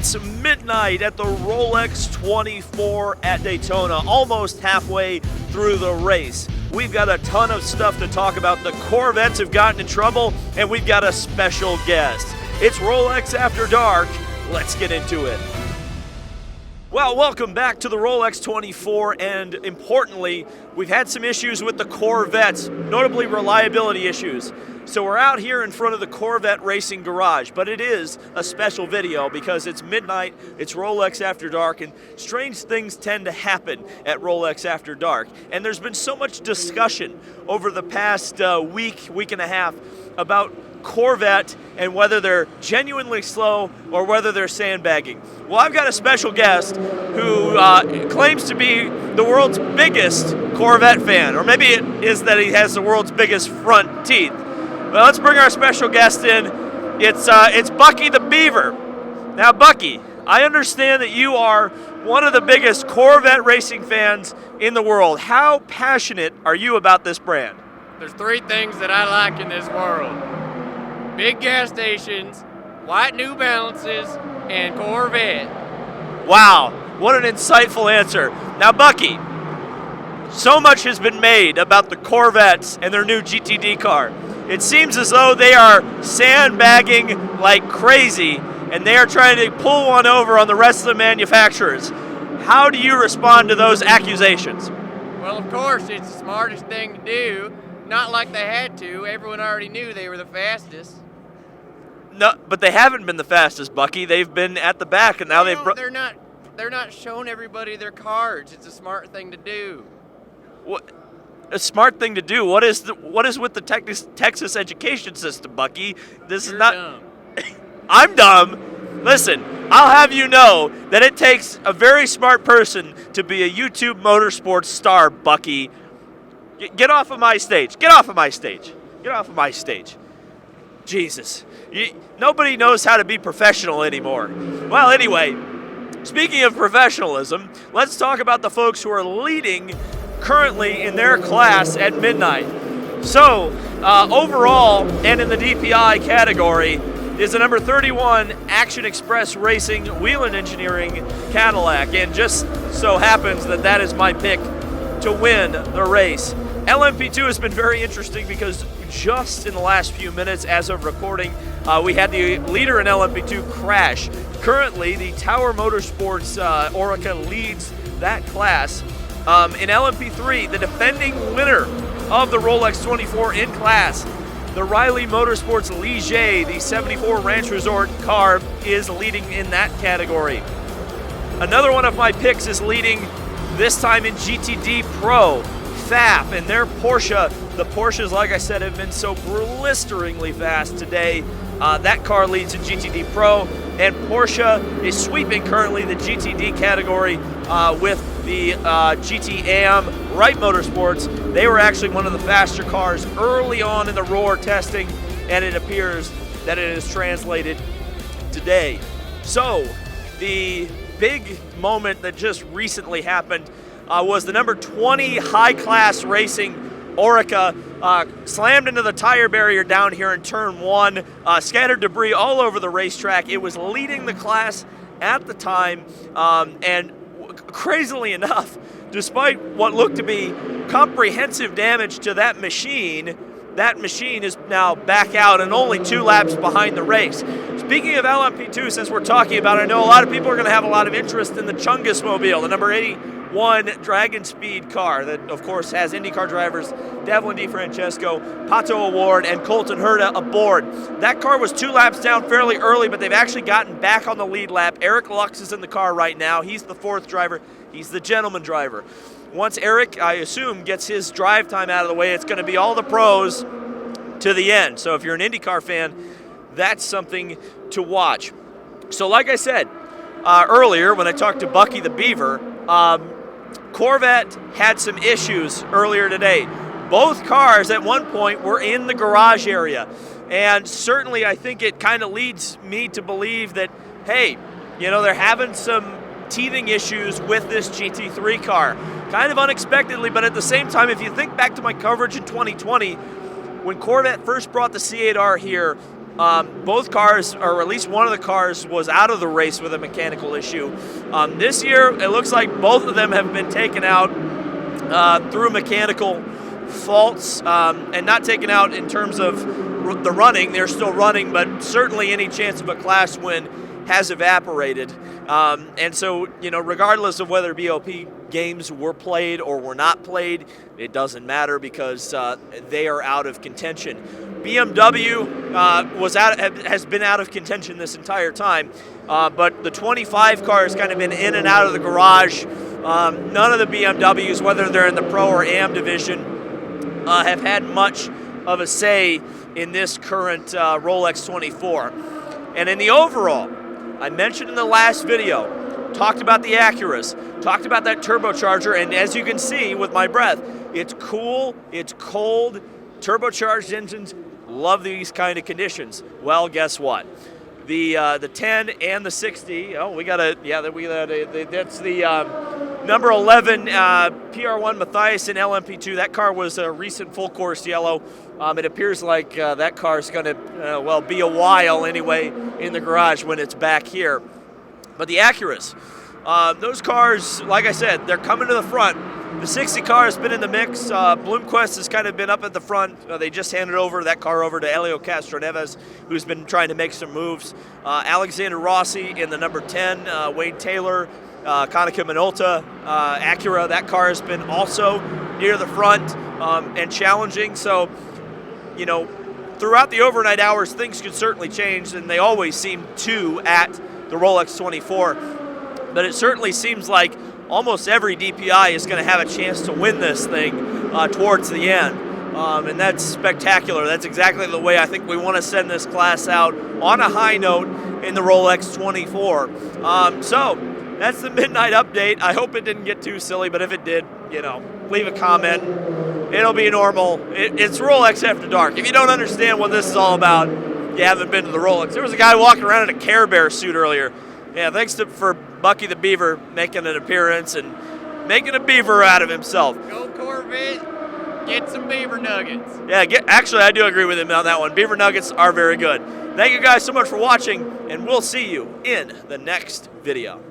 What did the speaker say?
It's midnight at the Rolex 24 at Daytona, almost halfway through the race. We've got a ton of stuff to talk about. The Corvettes have gotten in trouble, and we've got a special guest. It's Rolex After Dark. Let's get into it. Well, welcome back to the Rolex 24, and importantly, we've had some issues with the Corvettes, notably reliability issues. So we're out here in front of the Corvette Racing Garage, but it is a special video because it's midnight, it's Rolex After Dark, and strange things tend to happen at Rolex After Dark. And there's been so much discussion over the past week and a half about Corvette and whether they're genuinely slow or whether they're sandbagging. Well, I've got a special guest who claims to be the world's biggest Corvette fan, or maybe it is that he has the world's biggest front teeth. Well, let's bring our special guest in. It's Bucky the Beaver. Now, Bucky, I understand that you are one of the biggest Corvette racing fans in the world. How passionate are you about this brand? There's three things that I like in this world: big gas stations, white New Balances, and Corvette. Wow, what an insightful answer. Now, Bucky, so much has been made about the Corvettes and their new GTD car. It seems as though they are sandbagging like crazy, and they are trying to pull one over on the rest of the manufacturers. How do you respond to those accusations? Well, of course, it's the smartest thing to do. Not like they had to. Everyone already knew they were the fastest. No, but they haven't been the fastest, Bucky. They've been at the back, and now They're not showing everybody their cards. It's a smart thing to do. What? A smart thing to do? What is with the Texas education system, Bucky? You're dumb. I'm dumb. Listen, I'll have you know that it takes a very smart person to be a YouTube motorsports star, Bucky. Get off of my stage. Get off of my stage. Get off of my stage. Jesus. Nobody knows how to be professional anymore. Well, anyway, speaking of professionalism, let's talk about the folks who are leading currently in their class at midnight. So, overall, and in the DPI category, is the number 31 Action Express Racing Whelen Engineering Cadillac. And just so happens that that is my pick to win the race. LMP2 has been very interesting because just in the last few minutes as of recording, we had the leader in LMP2 crash. Currently, the Tower Motorsports Orica leads that class. In LMP3, the defending winner of the Rolex 24 in class, the Riley Motorsports Ligier, the 74 Ranch Resort car, is leading in that category. Another one of my picks is leading this time in GTD Pro, FAF, and their Porsche. The Porsches, like I said, have been so blisteringly fast today. That car leads in GTD Pro, and Porsche is sweeping currently the GTD category with the GT AM Wright Motorsports. They were actually one of the faster cars early on in the Roar testing, and it appears that it is translated today. So, the big moment that just recently happened was the number 20 High Class Racing Orica slammed into the tire barrier down here in turn 1, scattered debris all over the racetrack. It was leading the class at the time, and crazily enough, despite what looked to be comprehensive damage to that machine is now back out and only 2 laps behind the race. Speaking of LMP2, since we're talking about it, I know a lot of people are going to have a lot of interest in the Chungus Mobile, the number 81 Dragon Speed car that, of course, has IndyCar drivers Devlin DeFrancesco, Pato O'Ward, and Colton Herta aboard. That car was 2 laps down fairly early, but they've actually gotten back on the lead lap. Eric Lux is in the car right now. He's the 4th driver. He's the gentleman driver. Once Eric, I assume, gets his drive time out of the way, it's going to be all the pros to the end. So if you're an IndyCar fan, that's something to watch. So like I said earlier when I talked to Bucky the Beaver, Corvette had some issues earlier today. Both cars at one point were in the garage area. And certainly I think it kind of leads me to believe that, hey, they're having some teething issues with this GT3 car. Kind of unexpectedly, but at the same time, if you think back to my coverage in 2020, when Corvette first brought the C8R here, Both cars, or at least one of the cars, was out of the race with a mechanical issue. This year, it looks like both of them have been taken out through mechanical faults, and not taken out in terms of the running. They're still running, but certainly any chance of a class win has evaporated. And so, regardless of whether BOP games were played or were not played, it doesn't matter because they are out of contention. BMW has been out of contention this entire time, but the 25 car has kind of been in and out of the garage. None of the BMWs, whether they're in the Pro or AM division, have had much of a say in this current Rolex 24. And in the overall, I mentioned in the last video, talked about the Acuras, talked about that turbocharger, and as you can see with my breath, it's cool, it's cold, turbocharged engines love these kind of conditions. Well, guess what? The 10 and the 60. Oh, that's the number 11 PR1 Matthias in LMP2. That car was a recent full course yellow. It appears like that car is going to be a while anyway in the garage when it's back here. But the Acuras, those cars, like I said, they're coming to the front. The 60 car has been in the mix. Bloomquist has kind of been up at the front. They just handed that car over to Helio Castroneves, who's been trying to make some moves. Alexander Rossi in the number 10. Wade Taylor, Konica Minolta, Acura. That car has been also near the front and challenging. So, throughout the overnight hours, things could certainly change, and they always seem to at the Rolex 24. But it certainly seems like almost every DPI is going to have a chance to win this thing towards the end. And that's spectacular. That's exactly the way I think we want to send this class out, on a high note in the Rolex 24. So that's the midnight update. I hope it didn't get too silly, but if it did, leave a comment. It'll be normal. It's Rolex After Dark. If you don't understand what this is all about, you haven't been to the Rolex. There was a guy walking around in a Care Bear suit earlier. Yeah, thanks for Bucky the Beaver making an appearance and making a beaver out of himself. Go Corvette, get some beaver nuggets. Yeah, actually, I do agree with him on that one. Beaver nuggets are very good. Thank you guys so much for watching, and we'll see you in the next video.